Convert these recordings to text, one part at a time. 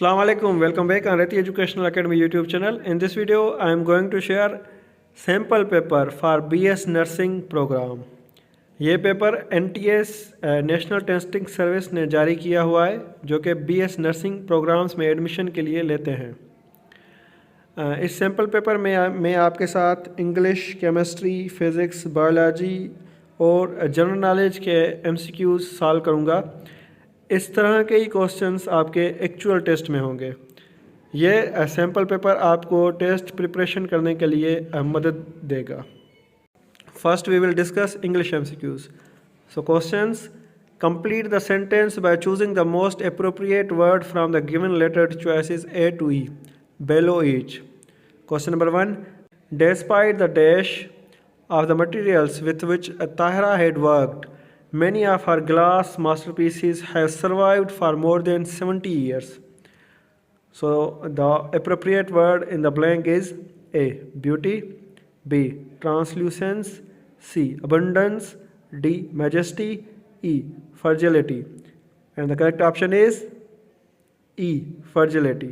Assalamu alaikum, welcome back on Reti Educational Academy YouTube channel. In this video, I am going to share sample paper for BS Nursing program. ये paper NTS national testing service ने जारी किया हुआ है जो कि BS nursing programmes में admission के लिए लेते हैं। इस सैम्पल पेपर में मैं आपके साथ इंग्लिश, केमिस्ट्री, फिज़िक्स, बायोलॉजी और जनरल नॉलेज के MCQs सॉल्व करूँगा। इस तरह के ही क्वेश्चंस आपके एक्चुअल टेस्ट में होंगे। ये सैम्पल पेपर आपको टेस्ट प्रिपरेशन करने के लिए मदद देगा। First we will discuss English MCQs. So questions: complete the sentence by choosing the most appropriate word from the given lettered choices A to E below each. Question number 1: despite the dash of the materials with which Tahira had worked, many of her glass masterpieces have survived for more than 70 years. So the appropriate word in the blank is A. Beauty, B. Translucence, C. Abundance, D. Majesty, E. Fragility. And the correct option is E. Fragility.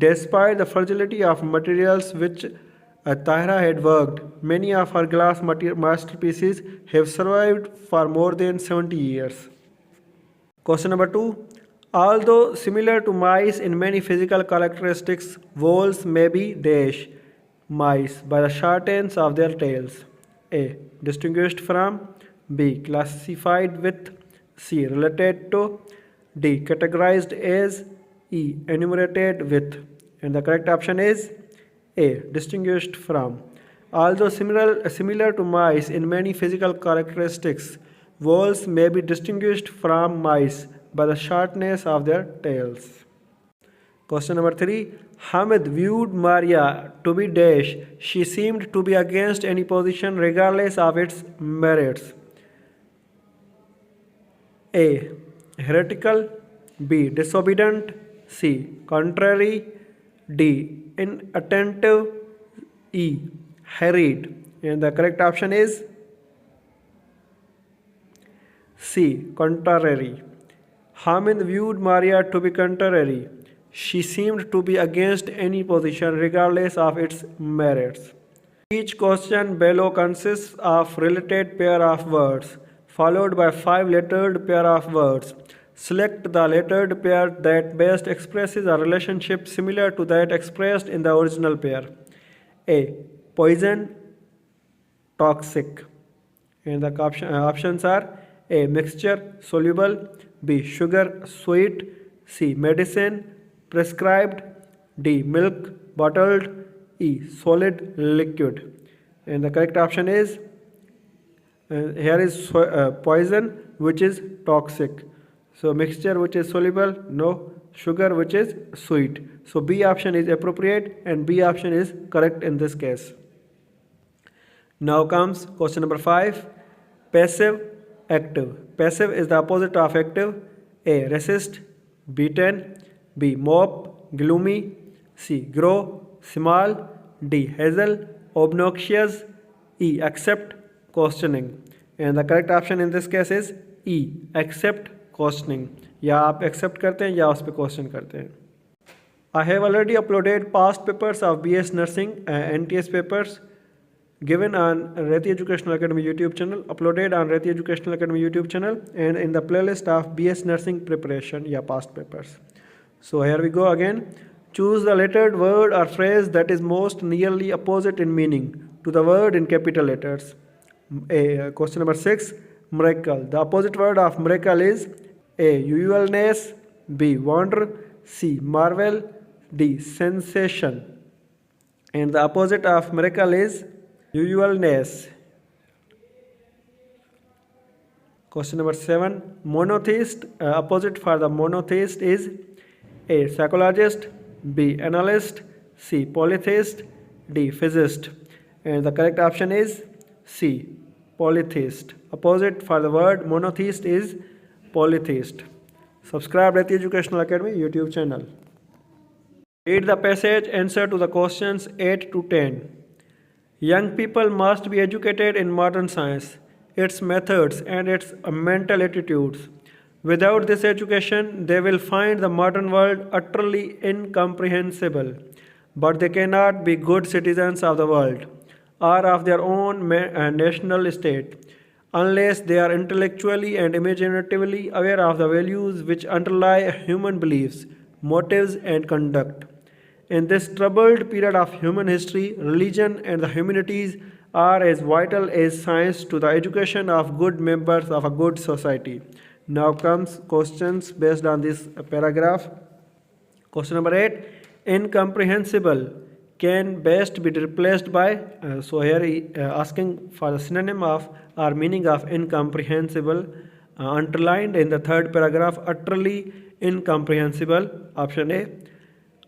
Despite the fragility of materials which Tahira had worked, many of her glass masterpieces have survived for more than 70 years. Question number 2. Although similar to mice in many physical characteristics, voles may be dash mice by the short ends of their tails. A. Distinguished from, B. Classified with, C. Related to, D. Categorized as, E. Enumerated with. And the correct option is A. Distinguished from. Although similar to mice in many physical characteristics, voles may be distinguished from mice by the shortness of their tails. Question number 3. Hamid viewed Maria to be dash. She seemed to be against any position regardless of its merits. A. Heretical, B. Disobedient, C. Contrary, D. Inattentive, E. Harried. And the correct option is C. Contrary. Hamid viewed Maria to be contrary. She seemed to be against any position regardless of its merits. Each question below consists of related pair of words followed by 5 lettered pair of words. Select the lettered pair that best expresses a relationship similar to that expressed in the original pair. A. Poison, toxic. And the options are A. Mixture, soluble, B. Sugar, sweet, C. Medicine, prescribed, D. Milk, bottled, E. Solid, liquid. And the correct option is here is poison, which is toxic. So mixture, which is soluble, no. Sugar, which is sweet. So B option is appropriate and B option is correct in this case. Now comes question number 5. Passive, active. Passive is the opposite of active. A. Resist, beaten, B. Mop, gloomy, C. Grow, small, D. Hazel, obnoxious, E. Accept, questioning. And the correct option in this case is E. Accept, questioning. या आप accept करते हैं या उस पर question करते हैं. I have already uploaded past papers of BS Nursing NTS papers given on Reti Educational Academy YouTube channel, uploaded on Reti Educational Academy YouTube channel and in the playlist of BS Nursing preparation या past papers. So here we go again. Choose the lettered word or phrase that is most nearly opposite in meaning to the word in capital letters. Question number 6. Miracle. The opposite word of miracle is A. Usualness, B. Wonder, C. Marvel, D. Sensation. And the opposite of miracle is usualness. Question number 7. Monotheist. Opposite for the monotheist is A. Psychologist, B. Analyst, C. Polytheist, D. Physicist. And the correct option is C. Polytheist. Opposite for the word monotheist is polytheist. Subscribe Reti Educational Academy YouTube channel. Read the passage, answer to the questions 8 to 10. Young people must be educated in modern science, its methods and its mental attitudes. Without this education, they will find the modern world utterly incomprehensible, but they cannot be good citizens of the world or of their own national state unless they are intellectually and imaginatively aware of the values which underlie human beliefs, motives, and conduct. In this troubled period of human history, religion and the humanities are as vital as science to the education of good members of a good society. Now comes questions based on this paragraph. Question number 8. Incomprehensible can best be replaced by, so here asking for the synonym of or meaning of incomprehensible, underlined in the third paragraph, utterly incomprehensible. Option A.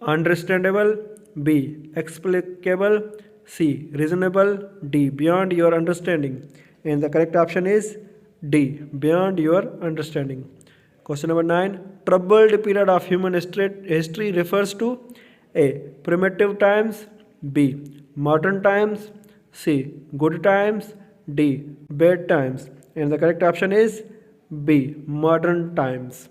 Understandable. B. Explicable. C. Reasonable. D. Beyond your understanding. And the correct option is D. Beyond your understanding. Question number 9. Troubled period of human history refers to A. Primitive times. B. Modern times. C. Good times. D. Bad times. And the correct option is B. Modern times.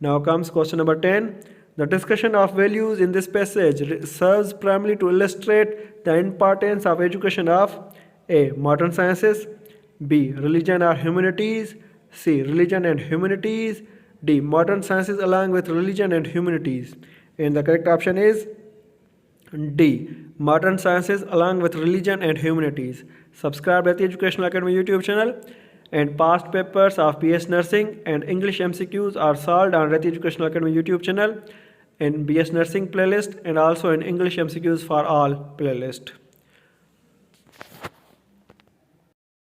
Now comes question number 10. The discussion of values in this passage serves primarily to illustrate the importance of education of A. Modern sciences. B. Religion or humanities. C. Religion and humanities. D. Modern sciences along with religion and humanities. And the correct option is D. Modern sciences along with religion and humanities. Subscribe to the Educational Academy YouTube channel, and past papers of BS Nursing and English MCQs are solved on Reti Educational Academy YouTube channel in BS Nursing playlist and also in English MCQs for all playlist.